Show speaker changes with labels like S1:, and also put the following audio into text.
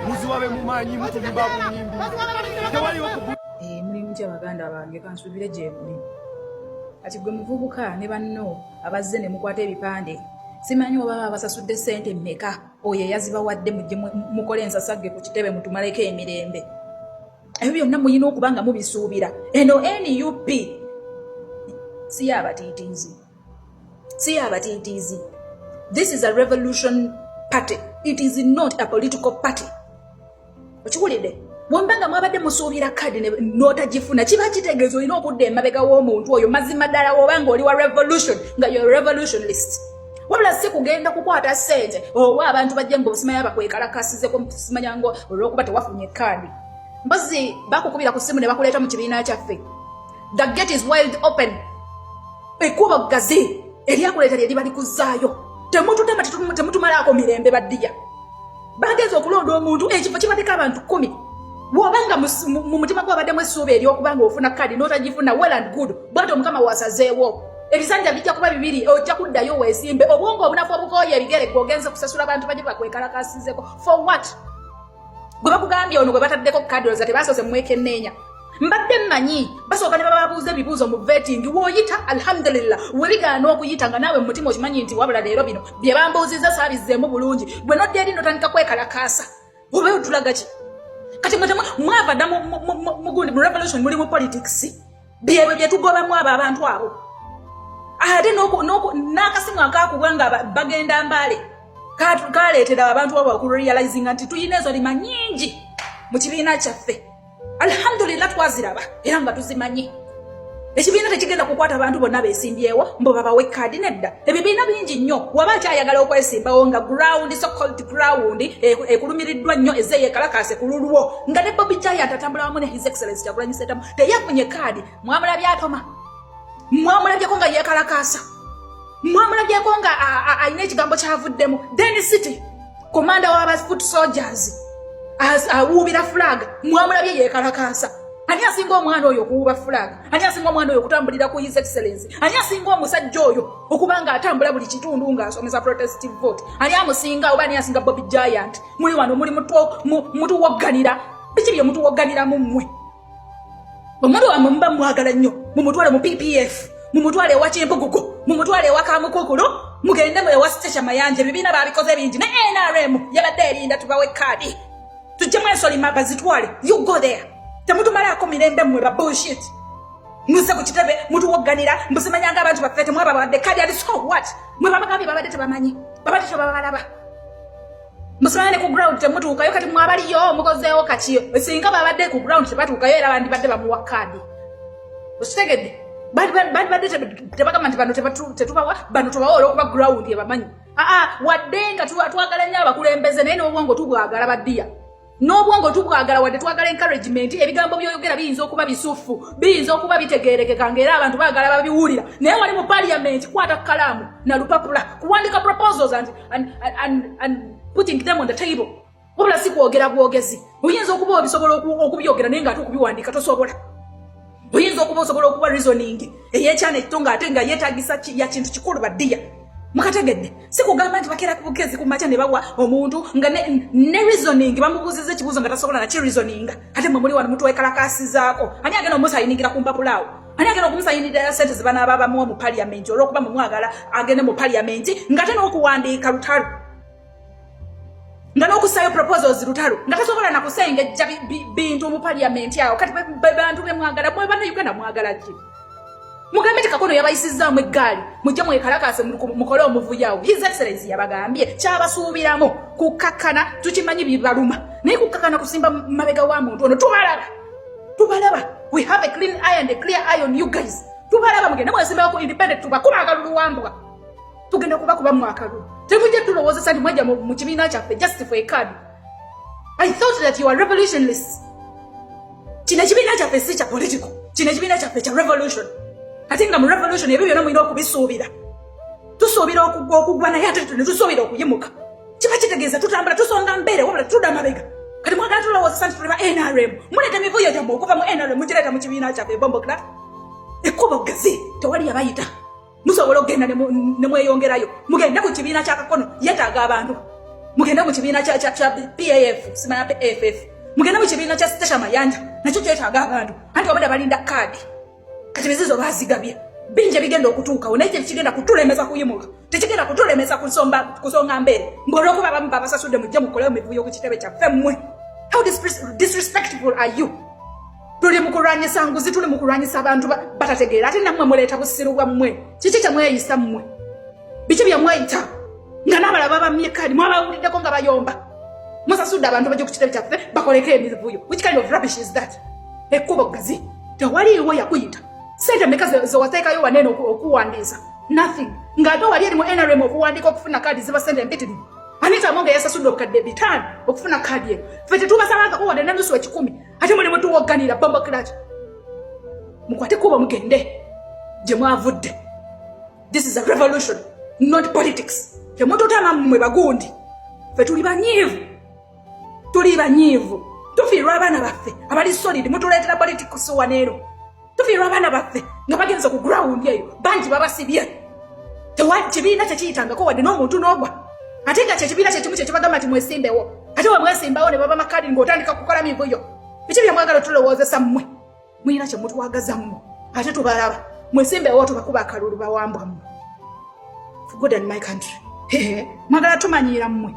S1: muziwabe mumanyi mutuliba bunyimbi tewaliwo
S2: mulimu ky'abaganda bange kansubire gye muli kati gwe muvubuka ne banno abazze ne mukwata ebipande simanyi oba babasasudde ssente mmeka oyo yazibawadde mujje mukole ensasagge ku kitebe mutumaleko emirembe ebyo byonna muyina okuba nga mubisuubira eno NUP si y'abatiitiizi. This is a revolution party. It is not a political party. Okiwulidde wambanga mwabadde musuubira kadi n'otagifuna kiba kitegeeza olina okudda emabega w'omuntu oyo mazima ddala obanga oli wa revolution nga yo revolutionist wabula si kugenda kukwata ssente oba abantu bajja ng'obusimanya abakwekalakasizeko musimanya ngo olw'okuba tewafunye kadi mpozi bakukubira ku ssimu ne bakuleeta mu kibiina kyaffe. The gate is wide open. Ekkuba ggazi eryakuleeta lye liba likuzaayo temututema temutumalaako mirembe baddiya bageza okulonda omuntu ekifo kibaddeko abantu 10 bw'obanga mu mutima gw'abaddemu essuubi ery'okubanga ofuna kadi n'otagifuna well and good bw'ate omukama wasazeewo ebisanja bijja kuba bibiri ojja kuddayo weesimbe obwongo obunafu obukooye ebigere gweogenze kusasula abantu bajje bakwekalakasizeko for what gwe bakugambye ono gwe bataddeko kadi olowooza tebasoose mwekenneenya mbadde mmanyi basooka ne bababuuza ebibuuzo mu vetting w'oyita alhamdulillah webigaana okuyita nga naawe mu mutima okimanyi nti wabula leero bino bye bambuuzizza saabizzeemu bulungi gwe nodda eri notandika kwekalakaasa oba otulaga ki kati mwava dda mugundi mu revolution muli mu politics byebyo bye tugobamu abo abantu abo ate n'akasimu akaakubwa nga bagenda mbaale kaleetera abantu abo okurealizinga nti tuyina ezo lima nyingi mu kibiina kyaffe. Alhamdulillah twaziraba era nga tuzimanyi ekibiina tekigenda kukwata abantu bonna beesimbyewo mbo babawe kadi nedda ebibiina bingi nnyo waba kyayagala okwesimbawo nga ground so called ground ekulumiriddwa nnyo ezze yeekalakaase ku lulwo nga ne Bobby Giant atambula wamu ne His Excellency Kyagulanyi Ssentamu teyafunye kadi mwamulabye atoma mwamulabyeko nga yeekalakaasa mwamulabyeko nga alina ekigambo kyavuddemu then city komanda w'aba foot soldiers awuubira flag mwamulabye yeekalakaasa ani asinga omwana oyo okuwuuba flag ani asinga omwana oyo okutambulira ku His Excellency ani asinga omusajja oyo okuba nga atambula buli kitundu ng'asomesa protestive vote ani amusinga oba ani asinga Bobby Giant muli wano muli mutuwogganira biki bye mutuwogganira mu mmwe omuntu wamwe muba mwagala nnyo mumutwale mu PPF mumutwale ewa Kimpugugu mumutwale ewa Kamukukulo mugende mu ewa Sitecha Mayanja ebibiina baabikoze bingi ne NRM yabadde erinda tubawe kadi tujjemu ensoli maba zitwale you go there temutumalako mirembe mmwe ba bullshit muze ku kitebe mutuwogganira mbusimanyanga abantu baffe temwaba babadde kadi ali so what mwe babagambye babadde tebamanyi babadde tebabalaba musimanyane ku ground temutuukayo kati mwabaliyo mukozeewo kakiyo singa babadde ku ground tebatuukayo era bandibadde bamuwa kadi okitegedde badde tebagamba nti bano tetubawa bano tubawa olw'okuba ground yebamanyi wadde nga twagala nnyo abakulembeze naye n'obwongo tubwagala baddiya n'obwongo tubwagala wadde twagala encouragement ebigambo byoyogera biyinza okuba bisufu biyinza okuba bitegeerekeka ng'era abantu baagala babiwulira naye wali mu parliament kwata kalaamu na lupapula kuwandika proposals and putting them on the table wabula si kwogera bwogezi oyinza okuba obisobola okubyogera naye ng'ate okubiwandika tosobola oyinza okuba osobola okuba reasoning ey'ekyana ekito ng'ate nga yeetaagisa ya kintu kikulu baddiya mukategedde si kugamba nti bakeera ku bugezi ku makya ne bawa omuntu nga ne reasoning bamubuuziza ekibuuzo nga tasobola naki reasoning ate mwe muli wano mutwekalakasizaako ani agenda omusayinigira ku mpapulaawo ani agenda okumusayinirira ssente ze banaaba bamuwa mu parliament olw'okuba mumwagala agende mu parliament ng'ate n'okuwandiika lutalo nga n'okussayo proposals lutalo nga tasobola nakusengejja bintu mu parliament awo kati bantu bemwagala mwe bannayuganda mwagala ki mugambe ti kakono yabayisizaamu eggaali mujja mwekalakaase mukole omuvuyawo His Excellency yabagambye kyabasuubiramu kukakkana tukimanyi bibaluma naye kukakkana kusimba mabega wa muntu ono tubalaba we have a clean eye and a clear eye on you guys tubalaba mugende mwesimbawo ku independent tubakuba akalulu wambwa tugenda kubakubamu akalulu temujja tulowoozesa nti mwajja mu kibiina kyaffe just for a card. I thought that you are revolutionists. Kino ekibiina kyaffe si kya political kino ekibiina kyaffe kya revolution ate nga mu revolution ebyo byonna mulina okubisuubira tusuubira okugwa naye ate netusuubira okuyimuka kiba kitegeeza tutambula tusonga mbeere wabula tudda mabega kati mwagala tulowoozesa nti tulema NRM muleeta emivuyo gyammwe okuva mu NRM mugireeta mu kibiina kyaffe bombokla ekkubo ggazi tewali yabayita musobola okugenda ne mweyongerayo mugende ku kibiina kyakakono yeetaaga abantu mugenda mu kibiina kya PAF simanya PFF mugenda mu kibiina kya Stasha Mayanja nakyo kyetaaga abantu anti obadde balinda kaadi kati bizizo bazigabye binje bigenda okutuukawo naye tekigenda kutulemeza kuyimuka tekigenda kutulemeza kusonga mbere ng'olwokuba abamu babasasudde mujja mukolewo mivuyo ku kitebe kyaffe mmwe. How disrespectful are you? Tuli mukulwanyisa nguzi, tuli mukulwanyisa abantu batategeera ate nammwe muleeta busiru bwammwe. Kiki kyamweyisa mmwe? Biki byamweyita nga n'abalala babamye kaadi mwabawuliddeko nga bayomba musasudde abantu bajja ku kitebe kyaffe bakoleko emivuyo. Which kind of rubbish is that? Ekkubo gazi tewaliiwo yakuyita sente mmeka ze wateekayo wanene okuwandiisa nothing ng'ate wali eri mu NRM okuwandiika okufuna kaadi ziba sente mpitirivu. Anita Amonga yasasudde obukadde 5 okufuna kaadi ye. Ffe tetubasalangako wadde n'ennusu ekikumi ate mulimu tuwogganira bomba clutch. Mukwate kuba mugende gye mwavudde. This is a revolution, not politics. Temututama mmwe bagundi. Ffe tuli banyiivu. Tufiirwa abaana baffe abali solid mutuleetera politics waneero. Tufiirwa abaana baffe nga bagenze ku ground eyo bangi babasibye. Kibiina kyekiyitangako wadde n'omuntu n'ogwa. Ate nga kyekibiina kyekimu kyekibagamba nti mwesimbewo ate we mwesimbawo ne baba makadi ng'otandika kukola mivuyo. Biki byamwagala tulowoozesa mmwe? Muyina kye mutwagaza mmwe ate tubalaba mwesimbewo tubakuba akalulu bawambwa mmwe. For good and my country. Mwagala tumanyiira mmwe.